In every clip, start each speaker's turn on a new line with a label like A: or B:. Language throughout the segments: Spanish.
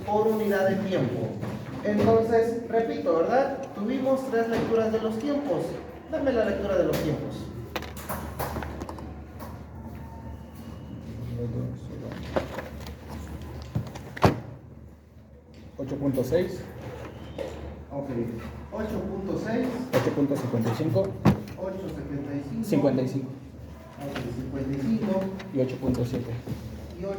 A: por unidad de tiempo. Entonces, repito, ¿verdad? Tuvimos 3 lecturas de los tiempos. Dame la lectura de los tiempos.
B: 8.6,
A: Ok. 8.6,
B: 8.55,
A: 8.75,
B: 55
A: 55
B: y 8.7.
A: y 8.7.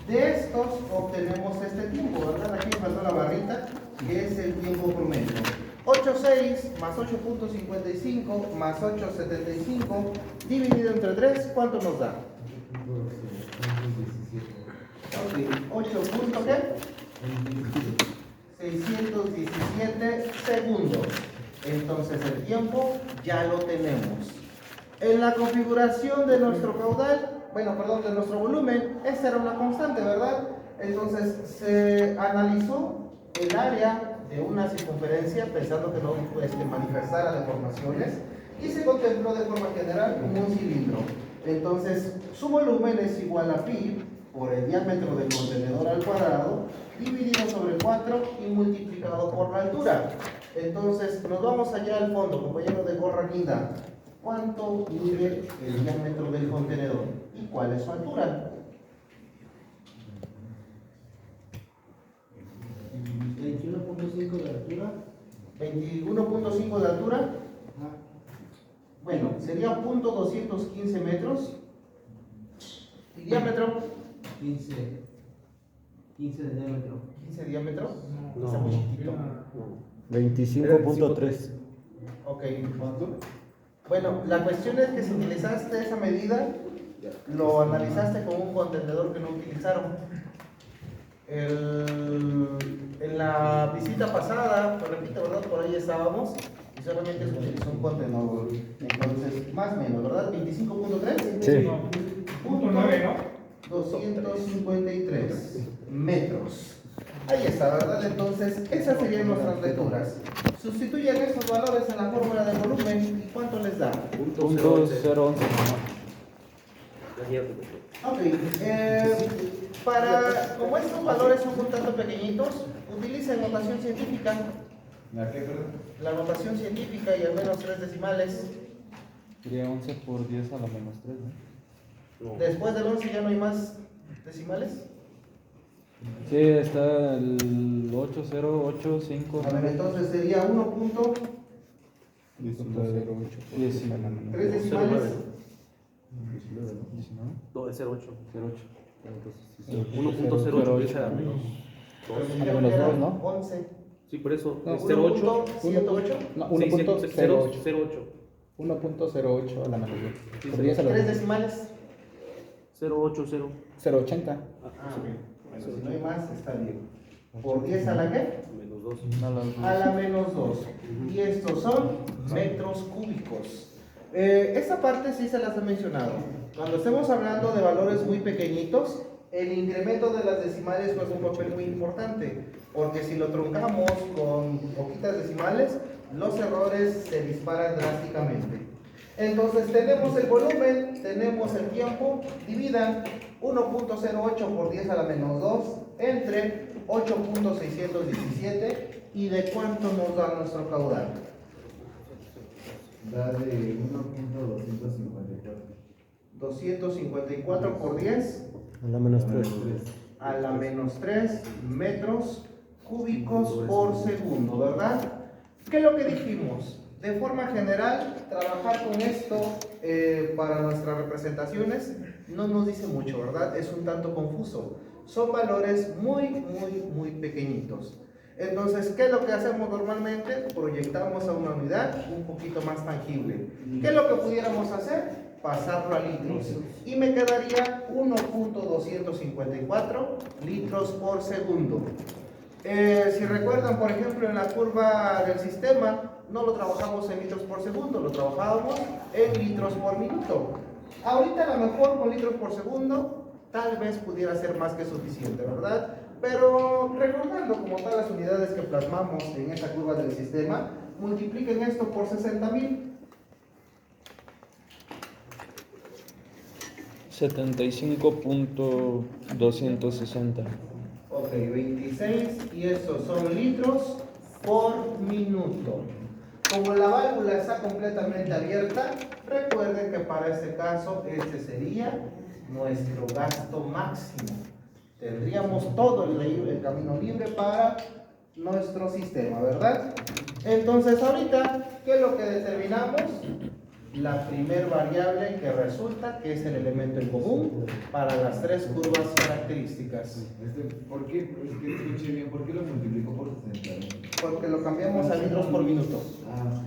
A: De estos obtenemos este tiempo, ¿verdad? Aquí me faltó la barrita, que es el tiempo promedio. 8.6 más 8.55 más 8.75 dividido entre 3, ¿cuánto nos da? 8 punto ¿qué? 617 segundos. Entonces el tiempo ya lo tenemos. En la configuración de nuestro caudal, de nuestro volumen, esta era una constante, ¿verdad? Entonces se analizó el área de una circunferencia pensando que no manifestara deformaciones y se contempló de forma general como un cilindro. Entonces su volumen es igual a pi por el diámetro del contenedor al cuadrado dividido sobre 4 y multiplicado por la altura. Entonces nos vamos allá al fondo, compañeros de gorra guinda. ¿Cuánto mide el diámetro del contenedor? ¿Y cuál es su altura?
C: 21.5 de altura.
A: 21.5 de altura. Bueno, sería 0.215 metros. ¿Y diámetro?
C: 15 de diámetro.
A: 15 de diámetro.
D: No.
A: Está muy chiquitito.
D: 25.3.
A: Ok. Bueno, la cuestión es que si utilizaste esa medida, lo analizaste con un contenedor que no utilizaron. En la visita pasada, pues repito, ¿verdad? Por ahí estábamos y solamente se utilizó un contenedor. Entonces, más o menos, ¿verdad? 25.3.
D: Sí.
A: Punto 9, ¿no? 253 metros. Ahí está, ¿verdad? Entonces, esas serían nuestras lecturas. Sustituyan estos valores en la fórmula de volumen y ¿cuánto les da?
D: Punto 011.
A: Ok, como estos valores son un tanto pequeñitos, utilicen notación científica.
B: ¿La qué, perdón?
A: La notación científica y al menos 3 decimales.
B: Sería 11 por 10 a la menos 3, ¿no?
A: Después del 11 ya no hay más decimales.
B: Sí, está el 8085.
A: A ver, entonces sería 1.3
B: 3
A: decimales.
B: 19.
D: No, es 0.8.
B: 08.
D: 1.08 dice a menos
A: Pero
D: 2.
A: si
B: A
A: yo
B: menos
A: era
B: 2, ¿no?
A: 11.
D: Sí, por eso.
B: No,
D: Es 0.8.
A: 1.78.
B: No,
D: Sí,
B: 1.08.
D: 0.8.
B: 1.08 a la menos 2.
D: Sí,
B: Por 10 a la
A: 3
B: menos
A: decimales.
D: 0.80.
B: 0.80.
A: Ah, ok. Bueno, si no hay más, está bien. ¿Por 10 a la qué?
D: Menos 2.
A: A la menos 2. Y estos son metros cúbicos. Esta parte sí se las he mencionado. Cuando estemos hablando de valores muy pequeñitos, el incremento de las decimales juega un papel muy importante, porque si lo truncamos con poquitas decimales, los errores se disparan drásticamente. Entonces tenemos el volumen, tenemos el tiempo, dividan 1.08 por 10 a la menos 2 entre 8.617 y de cuánto nos da nuestro caudal.
C: Da de 1.254.
A: 254 por 10
D: A la menos 3.
A: a la menos 3 metros cúbicos por segundo, ¿verdad? ¿Qué es lo que dijimos? De forma general, trabajar con esto para nuestras representaciones no nos dice mucho, ¿verdad? Es un tanto confuso. Son valores muy pequeñitos. Entonces, ¿qué es lo que hacemos normalmente? Proyectamos a una unidad un poquito más tangible. ¿Qué es lo que pudiéramos hacer? Pasarlo a litros. Y me quedaría 1.254 litros por segundo. Si recuerdan, por ejemplo, en la curva del sistema, no lo trabajamos en litros por segundo, lo trabajábamos en litros por minuto. Ahorita a lo mejor con litros por segundo, tal vez pudiera ser más que suficiente, ¿verdad? Pero recordando como tal las unidades que plasmamos en esta curva del sistema, multipliquen esto por 60.000.
B: 75.260.
A: Ok, 26 y esos son litros por minuto. Como la válvula está completamente abierta, recuerden que para este caso este sería nuestro gasto máximo. Tendríamos todo el camino libre para nuestro sistema, ¿verdad? Entonces ahorita, ¿qué es lo que determinamos? La primer variable que resulta que es el elemento en común para las tres curvas características.
C: ¿Por qué? Es que escuché bien, ¿por qué lo multiplicó por 60?
A: Porque lo cambiamos a litros por minuto.
C: Ah,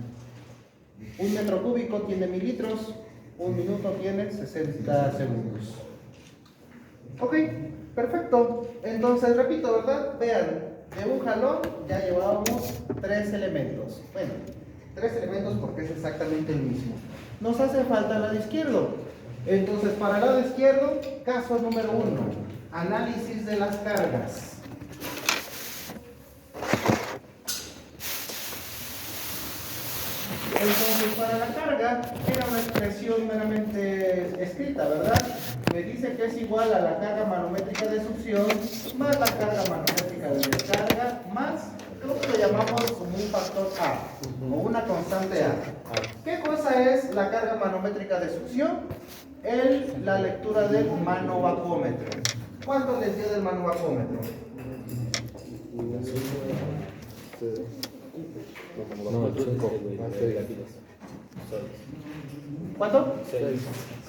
A: Un metro cúbico tiene 1000 litros, un minuto tiene 60 segundos. Ok, perfecto. Entonces, repito, ¿verdad? Vean, de un jalón ya llevábamos 3 elementos. Bueno, 3 elementos porque es exactamente el mismo. Nos hace falta el lado izquierdo. Entonces, para el lado izquierdo, caso número 1, análisis de las cargas. Entonces, para la carga, era una expresión meramente escrita, ¿verdad? Me dice que es igual a la carga manométrica de succión más la carga manométrica de descarga más, creo que lo llamamos como un factor A, o una constante A. ¿Qué cosa es la carga manométrica de succión? La lectura del manovacómetro. ¿Cuánto les dio del manovacómetro?
D: No, 5.
A: ¿Cuánto?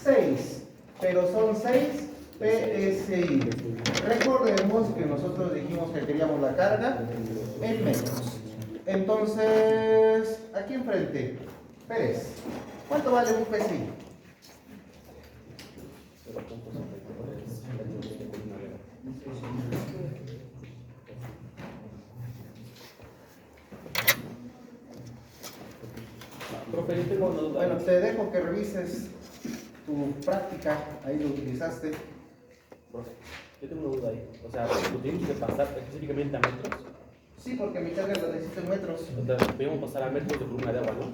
A: 6. Pero son 6 PSI. Recordemos que nosotros dijimos que queríamos la carga en metros. Entonces, aquí enfrente, Pérez, ¿cuánto vale un PSI?
D: Profe, yo tengo una duda.
A: Bueno, te dejo que revises tu práctica, ahí lo utilizaste.
D: Profe, yo tengo una duda ahí. O sea, ¿lo tenemos que pasar específicamente a metros?
A: Sí, porque mi carga la necesito en metros.
D: Entonces, podemos pasar a metros de columna de agua, ¿no?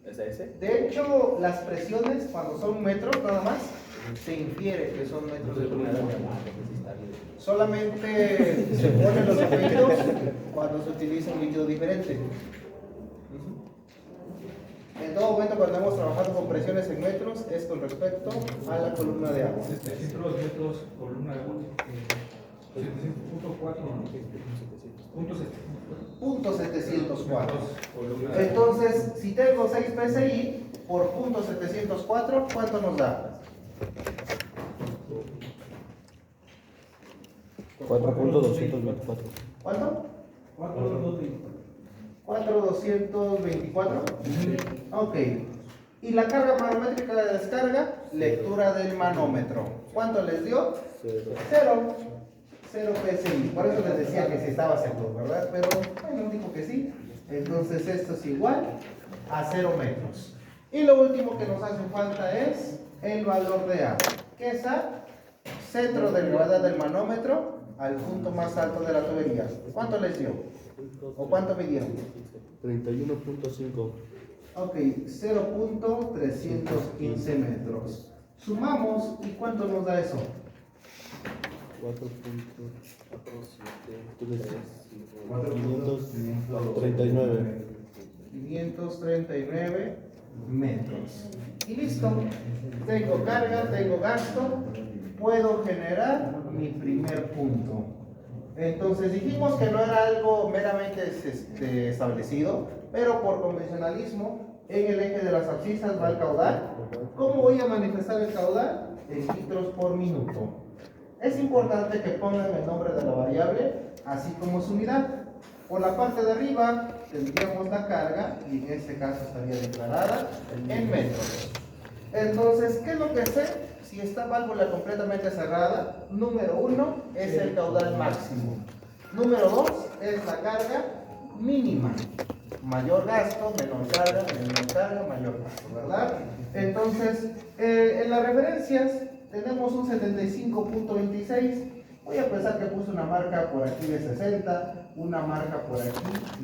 D: ¿Es ese?
A: De hecho, las presiones, cuando son metros nada más, se infiere que son metros de columna de agua. Solamente se ponen los efectos cuando se utiliza un líquido diferente. En todo momento, cuando hemos trabajado con presiones en metros, es con respecto a la columna de agua.
E: 700 metros columna de agua. 700.4.
A: Punto 704. Entonces, si tengo 6 PSI por punto 704, ¿cuánto nos da?
D: 4.224.
A: ¿Cuánto? 4.224. Ok. Y la carga manométrica de descarga, lectura del manómetro. ¿Cuánto les dio? 0. 0 PSI. Por eso les decía que si estaba seguro, ¿verdad? Pero bueno, dijo que sí. Entonces esto es igual a 0 metros. Y lo último que nos hace falta es el valor de A. ¿Qué es A? Centro de gravedad del manómetro al punto más alto de la tubería. ¿Cuánto les dio? ¿O cuánto midieron?
D: 31.5.
A: Ok, 0.315 metros. Sumamos y ¿cuánto nos da eso?
D: 539.
A: 539 metros. Y listo. Tengo carga, tengo gasto. Puedo generar mi primer punto. Entonces dijimos que no era algo meramente establecido, pero por convencionalismo, en el eje de las abscisas va el caudal. ¿Cómo voy a manifestar el caudal? En litros por minuto. Es importante que pongan el nombre de la variable, así como su unidad. Por la parte de arriba tendríamos la carga, y en este caso estaría declarada en metros. Entonces, ¿qué es lo que sé? Si esta válvula completamente cerrada, número 1 es el caudal máximo. Número 2 es la carga mínima. Mayor gasto, menor carga, mayor gasto, ¿verdad? Entonces, en las referencias tenemos un 75.26. Voy a pensar que puse una marca por aquí de 60, una marca por aquí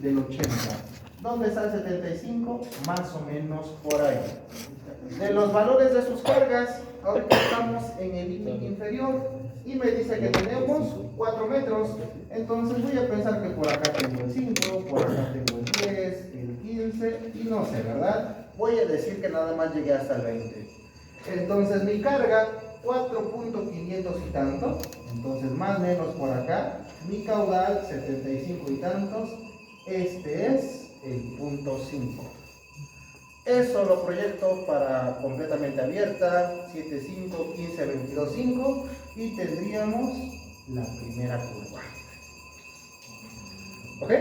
A: del 80. ¿Dónde está el 75? Más o menos por ahí. De los valores de sus cargas, ahorita estamos en el límite inferior y me dice que tenemos 4 metros. Entonces voy a pensar que por acá tengo el 5, por acá tengo el 10, el 15 y no sé, ¿verdad? Voy a decir que nada más llegué hasta el 20. Entonces mi carga 4.500 y tanto, entonces más o menos por acá, mi caudal 75 y tantos, este es el punto 5. Eso lo proyecto para completamente abierta, 7.5, 15, 22.5 y tendríamos la primera curva. ¿Ok?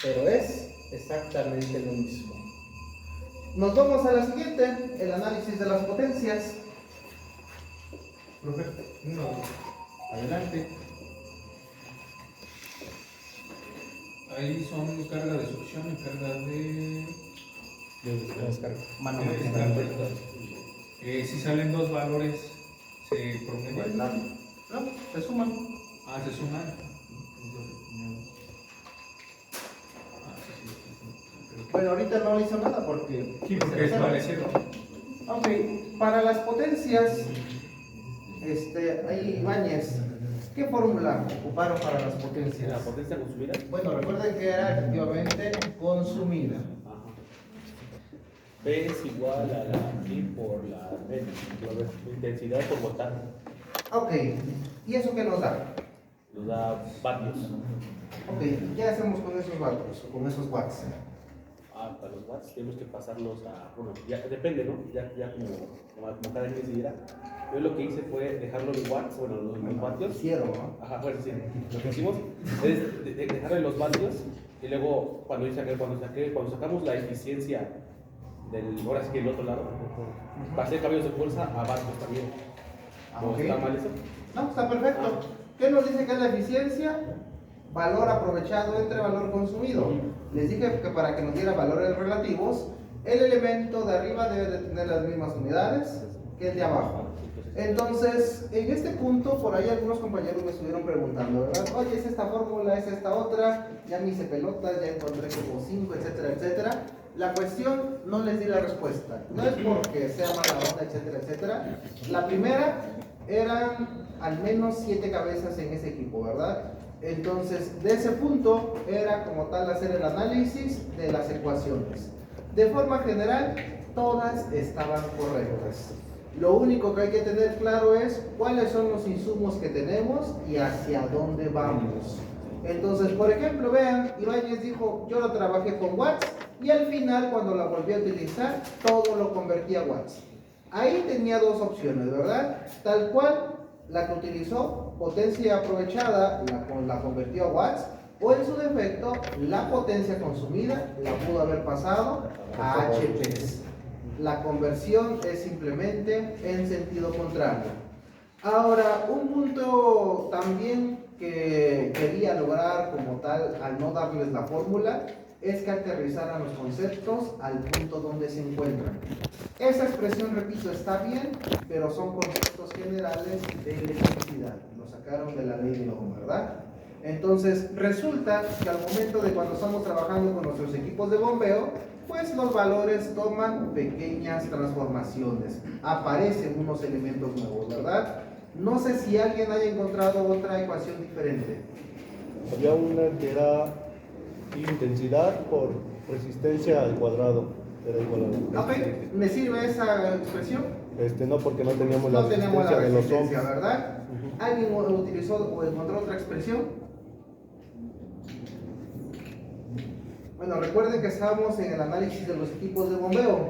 A: Pero es exactamente lo mismo. Nos vamos a la siguiente, el análisis de las potencias.
E: Profe, no.
A: Adelante.
E: Ahí son carga de succión y carga de
B: Descarga.
E: descarga. Si salen dos valores, se promedian.
A: No, se suman.
E: Ah, se suman.
A: Bueno, ahorita no hizo nada porque...
E: Sí, porque es parecido.
A: Ok, para las potencias, ahí Ibáñez, ¿qué fórmula ocuparon para las
D: ¿La
A: potencias?
D: potencia consumida?
A: Bueno, recuerden que era efectivamente consumida.
D: Ajá. P es igual a la I por la N, intensidad por voltaje.
A: Ok, ¿y eso qué nos da?
D: Nos da vatios.
A: Ok, ¿qué hacemos con esos vatios o con esos watts?
D: Para los watts tenemos que pasarlos a, bueno, ya depende, ¿no? Ya como cada quien decidiera. Yo lo que hice fue dejarlo en watts, bueno, los vatios.
A: Hicieron, ¿no?
D: Ajá, bueno, sí. Lo que hicimos es dejarle los vatios y luego cuando sacamos la eficiencia del, ahora sí que el otro lado, pasé cambios de fuerza a vatios también. ¿No
A: Ok.
D: está mal eso?
A: No, está perfecto. ¿Qué nos dice que es la eficiencia? Valor aprovechado entre valor consumido. Les dije que para que nos diera valores relativos, el elemento de arriba debe de tener las mismas unidades que el de abajo. Entonces, en este punto, por ahí algunos compañeros me estuvieron preguntando, ¿verdad? Oye, ¿es esta fórmula, es esta otra? Ya me hice pelotas, ya encontré como 5, etcétera, etcétera. La cuestión, no les di la respuesta. No es porque sea mala onda, etcétera, etcétera. La primera, eran al menos 7 cabezas en ese equipo, ¿verdad? Entonces, de ese punto, era como tal hacer el análisis de las ecuaciones. De forma general, todas estaban correctas. Lo único que hay que tener claro es cuáles son los insumos que tenemos y hacia dónde vamos. Entonces, por ejemplo, vean, Ibáñez dijo, yo lo trabajé con watts y al final, cuando la volví a utilizar, todo lo convertí a watts. Ahí tenía dos opciones, ¿verdad? Tal cual, la que utilizó, potencia aprovechada, la convirtió a watts, o en su defecto, la potencia consumida la pudo haber pasado a HPs. La conversión es simplemente en sentido contrario. Ahora, un punto también que quería lograr como tal al no darles la fórmula es que aterrizaran los conceptos al punto donde se encuentran. Esa expresión, repito, está bien, pero son conceptos generales de electricidad. Lo sacaron de la ley de Ohm, ¿verdad? Entonces, resulta que al momento de cuando estamos trabajando con nuestros equipos de bombeo, pues los valores toman pequeñas transformaciones, aparecen unos elementos nuevos, ¿verdad? No sé si alguien haya encontrado otra ecuación diferente.
F: Había una que era intensidad por resistencia al cuadrado. Era igual a
A: Ok, ¿me sirve esa expresión?
F: no, porque no teníamos la
A: No tenemos
F: resistencia
A: la
F: de los
A: resistencia,
F: ohms.
A: ¿verdad? ¿Alguien utilizó o encontró otra expresión? Bueno, recuerden que estábamos en el análisis de los equipos de bombeo.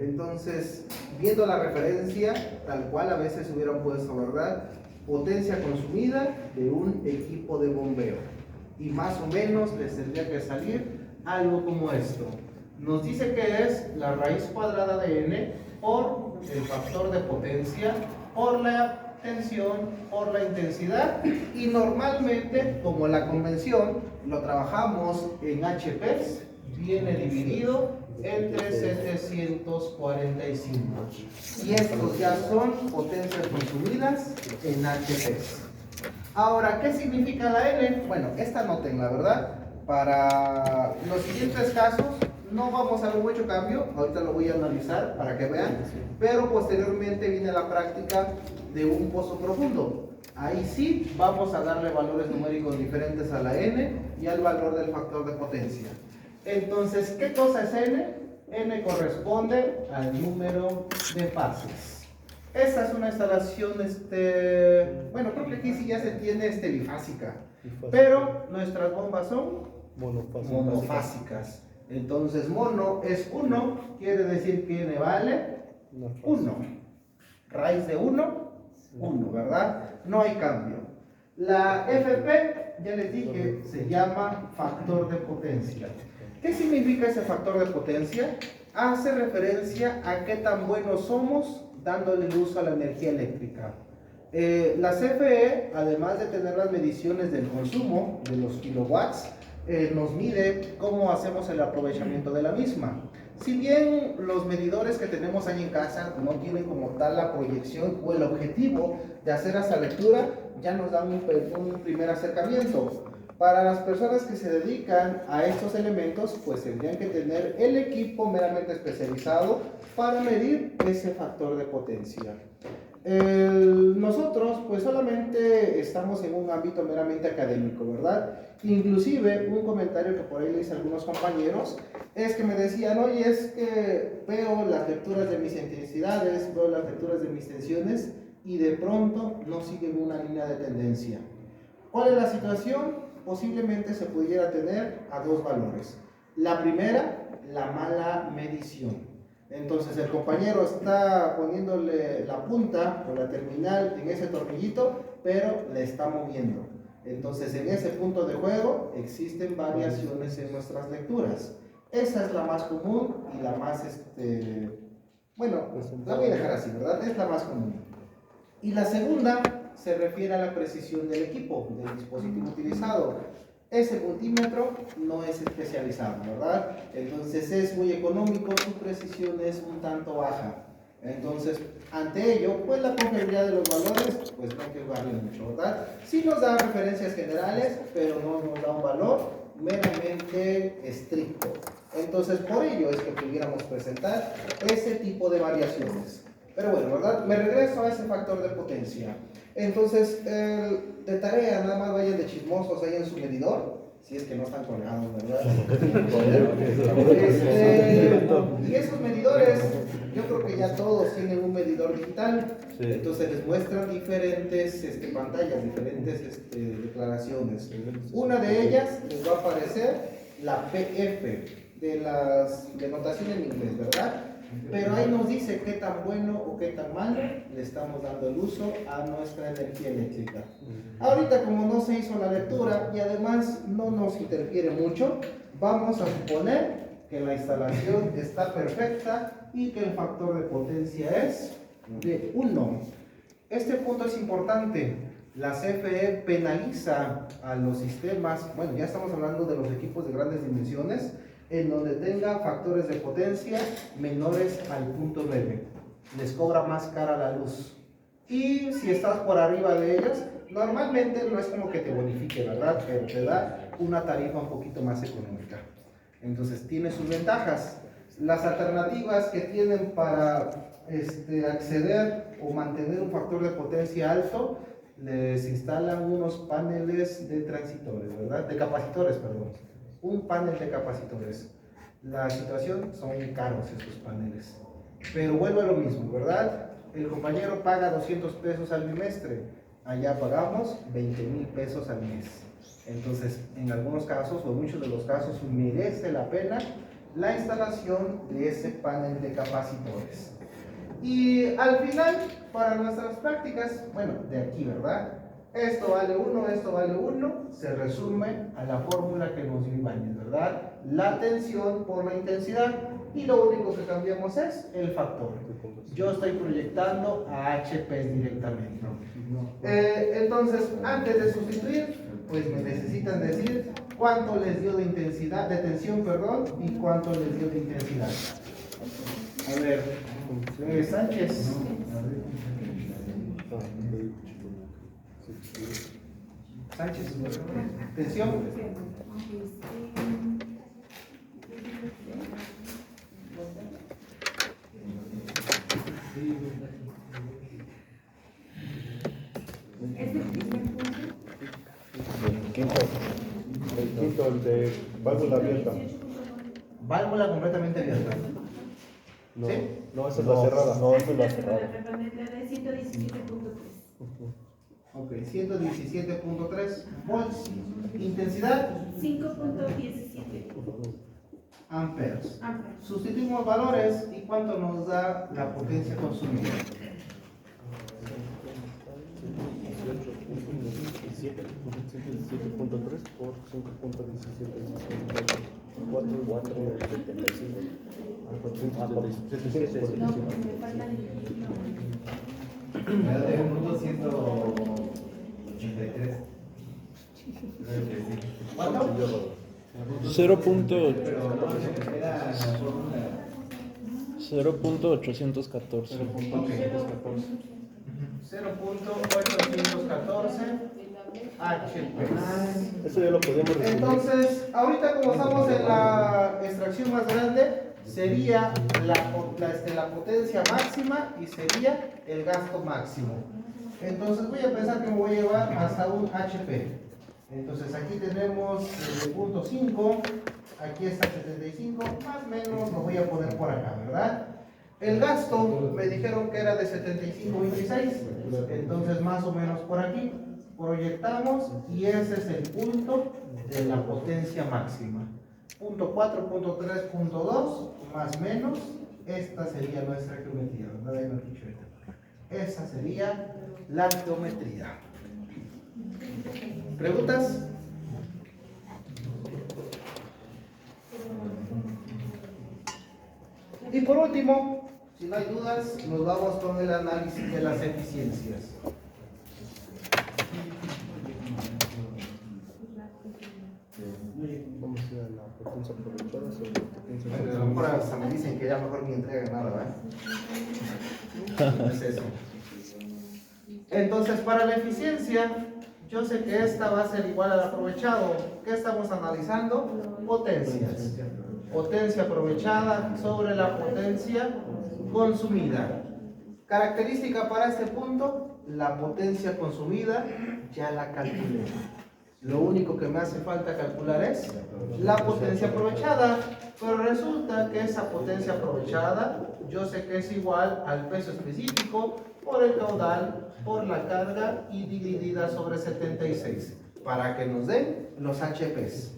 A: Entonces, viendo la referencia, tal cual a veces hubieran puesto, ¿verdad? Potencia consumida de un equipo de bombeo. Y más o menos les tendría que salir algo como esto. Nos dice que es la raíz cuadrada de n por el factor de potencia, por la tensión, por la intensidad, y normalmente, como la convención, lo trabajamos en HPs, viene dividido entre 745. Y estos ya son potencias consumidas en HPs. Ahora, ¿qué significa la N? Bueno, esta noten, la verdad. Para los siguientes casos, no vamos a ver mucho cambio, ahorita lo voy a analizar para que vean, pero posteriormente viene la práctica de un pozo profundo. Ahí sí vamos a darle valores numéricos diferentes a la n y al valor del factor de potencia. Entonces, ¿qué cosa es n? N corresponde al número de fases. Esta es una instalación, bueno, creo que aquí sí ya se tiene bifásica, pero nuestras bombas son monofásicas. Entonces, mono es 1, quiere decir que n vale 1. Raíz de 1, 1, ¿verdad? No hay cambio. La FP, ya les dije, se llama factor de potencia. ¿Qué significa ese factor de potencia? Hace referencia a qué tan buenos somos dándole el uso a la energía eléctrica. La CFE, además de tener las mediciones del consumo de los kilowatts, nos mide cómo hacemos el aprovechamiento de la misma. Si bien los medidores que tenemos ahí en casa no tienen como tal la proyección o el objetivo de hacer esa lectura, ya nos dan un primer acercamiento. Para las personas que se dedican a estos elementos, pues tendrían que tener el equipo meramente especializado para medir ese factor de potencia. Nosotros pues solamente estamos en un ámbito meramente académico, ¿verdad? Inclusive un comentario que por ahí le hice a algunos compañeros es que me decían, oye, es que veo las lecturas de mis intensidades, veo las lecturas de mis tensiones y de pronto no siguen una línea de tendencia. ¿Cuál es la situación? Posiblemente se pudiera tener a dos valores. La primera, la mala medición. Entonces el compañero está poniéndole la punta o la terminal en ese tornillito, pero le está moviendo. Entonces en ese punto de juego existen variaciones en nuestras lecturas. Esa es la más común y la más, bueno, la voy a dejar así, ¿verdad? Es la más común. Y la segunda se refiere a la precisión del equipo, del dispositivo utilizado. Ese multímetro no es especializado, ¿verdad? Entonces es muy económico, su precisión es un tanto baja. Entonces, ante ello, pues la confiabilidad de los valores, pues no que varía mucho, ¿verdad? Sí nos da referencias generales, pero no nos da un valor meramente estricto. Entonces, por ello es que pudiéramos presentar ese tipo de variaciones. Pero bueno, ¿verdad? Me regreso a ese factor de potencia. Entonces, de tarea, nada más vayan de chismosos ahí en su medidor, si es que no están colgados, ¿verdad? Y esos medidores, yo creo que ya todos tienen un medidor digital, entonces les muestran diferentes pantallas, diferentes declaraciones. Una de ellas les va a aparecer la PF, de las de notación en inglés, ¿verdad? Pero ahí nos dice qué tan bueno o qué tan malo le estamos dando el uso a nuestra energía eléctrica. Ahorita, como no se hizo la lectura y además no nos interfiere mucho, vamos a suponer que la instalación está perfecta y que el factor de potencia es de 1. Este punto es importante. La CFE penaliza a los sistemas, bueno, ya estamos hablando de los equipos de grandes dimensiones, en donde tenga factores de potencia menores al punto 9. Les cobra más cara la luz. Y si estás por arriba de ellos, normalmente no es como que te bonifique, ¿verdad? Pero te da una tarifa un poquito más económica. Entonces tiene sus ventajas. Las alternativas que tienen para acceder o mantener un factor de potencia alto, les instalan unos paneles de transitores, ¿verdad? De capacitores, perdón. Un panel de capacitores. La situación son muy caros estos paneles. Pero vuelvo a lo mismo, ¿verdad? El compañero paga 200 pesos al bimestre. Allá pagamos 20,000 pesos al mes. Entonces, en algunos casos, o en muchos de los casos, merece la pena la instalación de ese panel de capacitores. Y al final, para nuestras prácticas, bueno, de aquí, ¿verdad? Esto vale 1, esto vale 1, se resume a la fórmula que nos dio Ibáñez, ¿verdad? La tensión por la intensidad, y lo único que cambiamos es el factor. Yo estoy proyectando a HP directamente. Entonces, antes de sustituir, pues me necesitan decir cuánto les dio de intensidad, de tensión, perdón, y cuánto les dio de intensidad. A ver, Sánchez. Sánchez, tensión.
F: El quinto, el de válvula abierta.
A: Válvula completamente abierta.
F: No,
A: ¿Sí?
F: no, esa es la cerrada. No, esa es la cerrada.
G: De 117.3.
A: Ok, 117.3 volts. Intensidad,
G: 5.17
A: amperes.
G: amperes.
A: Sustituimos valores y cuánto nos da la potencia consumida.
F: 117.3 por 5.17. 4 igual a 75.
G: No, me falta el
C: Era de 1.183.
A: ¿Cuánto?
H: 0.
C: Pero no, era la fórmula.
H: 0.814.
A: 0.814 HP.
F: Eso ya lo podemos resumir.
A: Entonces, ahorita como estamos en la extracción más grande, sería la potencia máxima y sería el gasto máximo. Entonces voy a pensar que me voy a llevar hasta un HP. Entonces aquí tenemos el punto 5, aquí está el 75, más o menos lo voy a poner por acá, ¿verdad? El gasto me dijeron que era de 75.26, entonces más o menos por aquí. Proyectamos y ese es el punto de la potencia máxima. Punto 4, punto 3, punto 2, más o menos, esta sería nuestra geometría, ¿verdad? Ahí lo he dicho ahorita. Esa sería la geometría. ¿Preguntas? Y por último, si no hay dudas, nos vamos con el análisis de las eficiencias.
F: Vamos a ir a la potencia aprovechada sobre la potencia
A: A lo mejor hasta me dicen que ya mejor ni entregan nada, ¿verdad? No es eso. Entonces, para la eficiencia, yo sé que esta va a ser igual al aprovechado. ¿Qué estamos analizando? Potencias. Potencia aprovechada sobre la potencia consumida. Característica para este punto, la potencia consumida ya la calculé. Lo único que me hace falta calcular es la potencia aprovechada, pero resulta que esa potencia aprovechada yo sé que es igual al peso específico por el caudal, por la carga y dividida sobre 76 para que nos den los HPs.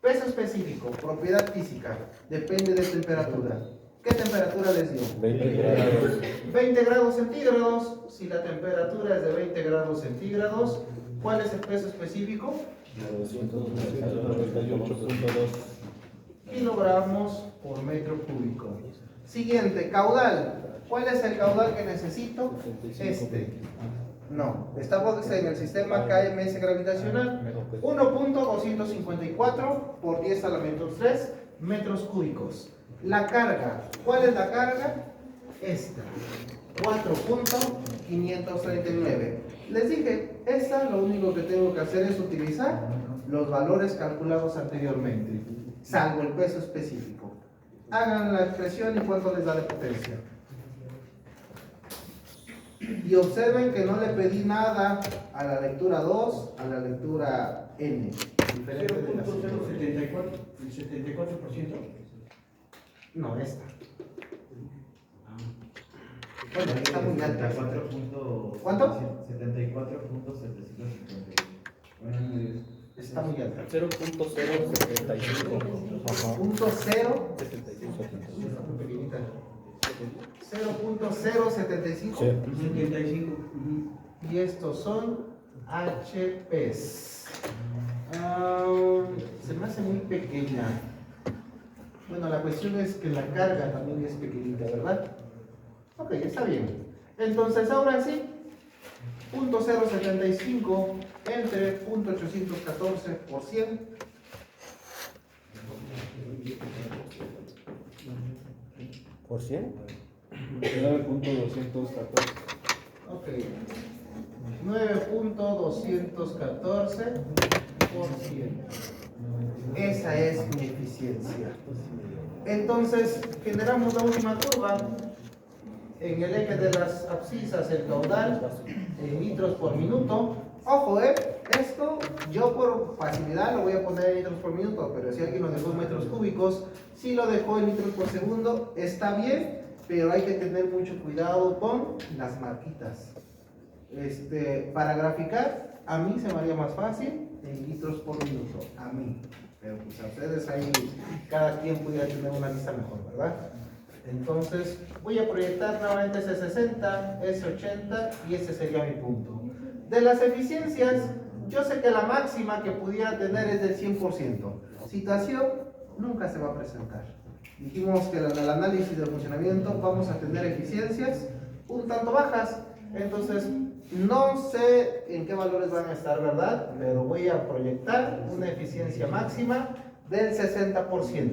A: Peso específico, propiedad física, depende de temperatura. ¿Qué temperatura les dio?
B: 20 grados.
A: 20 grados centígrados. Si la temperatura es de 20 grados centígrados, ¿cuál es el peso específico?
B: 298.2.
A: Kilogramos por metro cúbico. Siguiente, caudal. ¿Cuál es el caudal que necesito? Este. No, estamos en el sistema KMS gravitacional. 1.254 por 10 a la menos 3 metros cúbicos. La carga. ¿Cuál es la carga? Esta. 4.539. Les dije, esta lo único que tengo que hacer es utilizar los valores calculados anteriormente, salvo el peso específico. Hagan la expresión y cuánto les da de potencia. Y observen que no le pedí nada a la lectura 2, a la lectura N. Diferente de la
C: 0.074, el 74%.
A: No, esta. Bueno, está muy alta.
C: 74.
A: ¿Cuánto?
C: 74.750.
A: Está muy alta.
D: 0.075.
A: Punto 0. Muy pequeñita. 0.075.
C: 75.
A: Y estos son HPs. Se me hace muy pequeña. Bueno, la cuestión es que la carga también es pequeñita, ¿verdad? Ok, está bien. Entonces, ahora sí, 0.075 entre 0.814 por 100.
F: ¿Por 100?
B: 9.214.
A: Ok. 9.214 por 100. Esa es mi eficiencia. Entonces, generamos la última curva. En el eje de las abscisas, el caudal en litros por minuto. Ojo, Esto, yo por facilidad lo voy a poner en litros por minuto, pero si alguien lo dejó en metros cúbicos, si lo dejó en litros por segundo, está bien, pero hay que tener mucho cuidado con las marquitas. Para graficar, a mí se me haría más fácil en litros por minuto, a mí. Pero pues a ustedes ahí, cada quien pudiera tener una lista mejor, ¿verdad? Entonces, voy a proyectar nuevamente ese 60, ese 80 y ese sería mi punto. De las eficiencias, yo sé que la máxima que pudiera tener es del 100%. Situación nunca se va a presentar. Dijimos que en el análisis del funcionamiento vamos a tener eficiencias un tanto bajas. Entonces, no sé en qué valores van a estar, ¿verdad? Pero voy a proyectar una eficiencia máxima del 60%.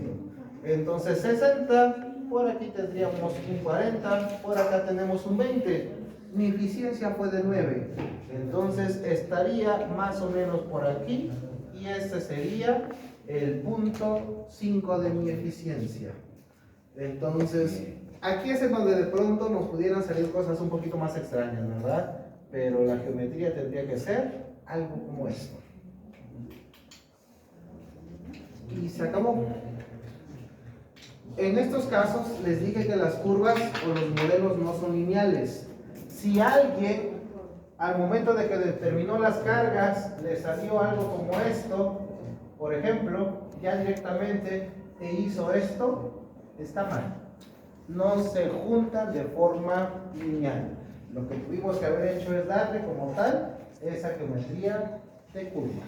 A: Entonces, 60, por aquí tendríamos un 40, por acá tenemos un 20. Mi eficiencia fue de 9. Entonces, estaría más o menos por aquí. Y este sería el punto 5 de mi eficiencia. Entonces, aquí es en donde de pronto nos pudieran salir cosas un poquito más extrañas, ¿verdad? Pero la geometría tendría que ser algo como esto. Y se acabó. En estos casos les dije que las curvas o los modelos no son lineales. Si alguien al momento de que determinó las cargas le salió algo como esto, por ejemplo, ya directamente te hizo esto, está mal. No se juntan de forma lineal. Lo que tuvimos que haber hecho es darle como tal esa geometría de curva.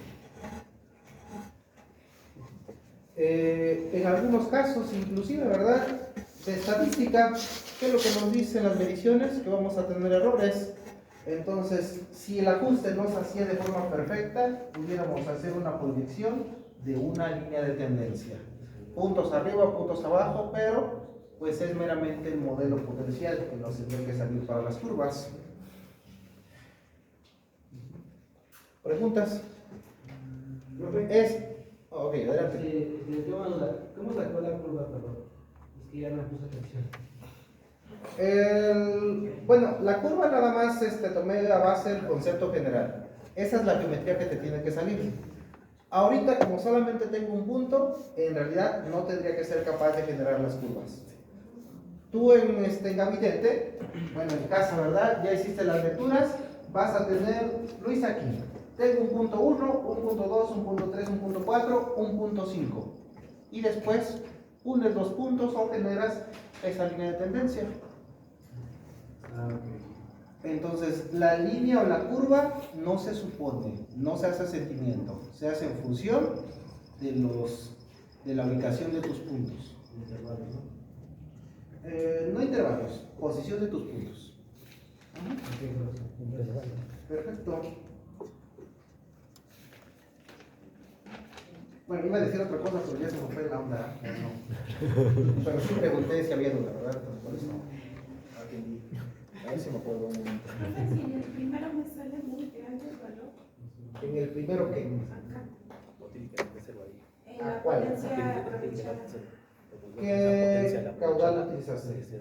A: En algunos casos, inclusive, ¿verdad? De estadística, ¿qué es lo que nos dicen las mediciones? Que vamos a tener errores. Entonces, si el ajuste no se hacía de forma perfecta, pudiéramos hacer una proyección de una línea de tendencia. Puntos arriba, puntos abajo, pero pues es meramente el modelo potencial que nos tendría que salir para las curvas. ¿Preguntas? Ok, adelante.
I: ¿Cómo sacó la curva, perdón? Es que ya no puse atención.
A: Bueno, la curva nada más tomé la base del concepto general. Esa es la geometría que te tiene que salir. Ahorita, como solamente tengo un punto, en realidad no tendría que ser capaz de generar las curvas. Tú en gabinete, bueno, en casa, ¿verdad? Ya hiciste las lecturas, vas a tener, lo hice aquí. Tengo un punto 1, un punto 2, un punto 3, un punto 4, un punto 5. Y después unes los puntos o generas esa línea de tendencia. Entonces, la línea o la curva no se supone, no se hace sentimiento, se hace en función de la ubicación de tus puntos. No intervalos, posición de tus puntos. Perfecto. Bueno, iba a decir otra cosa, pero ya se me fue la onda. No. Pero sí pregunté si había duda, ¿verdad? Por eso atendí. A ver si me acuerdo un momento.
G: Si en el primero me sale muy grande el valor.
A: ¿En el primero qué?
G: Acá. En
A: ¿A
G: la
A: cuál?
G: potencia aprovechada.
A: ¿Qué caudal utilizaste?
G: El de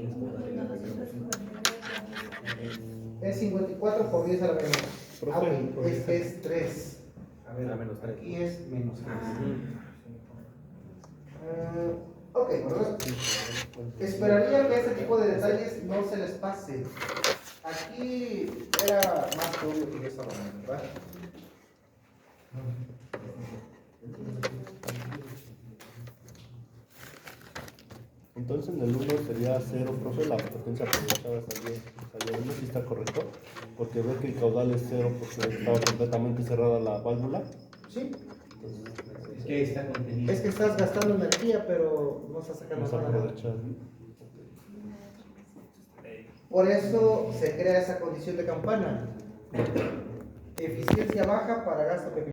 G: 1.259.
A: Es 54 por 10 a la menos.
F: Profe,
A: Ok, este es 3. A ver,
D: menos 3.
A: aquí es menos 3. Ok, ¿verdad? Esperaría que ese tipo de detalles no se les pase. Aquí era más que obvio que yo estaba hablando, ¿verdad?
F: Entonces en el 1 sería 0, profe, la potencia aprovechada salió bien, si está correcto, porque ve que el caudal es 0 porque estaba completamente cerrada la válvula.
A: Sí.
I: Es que ahí está contenido.
A: Es que estás gastando energía, pero no estás sacando
F: Vamos a
A: nada.
F: aprovechar.
A: Por eso se crea esa condición de campana. Eficiencia baja para gasto pequeño.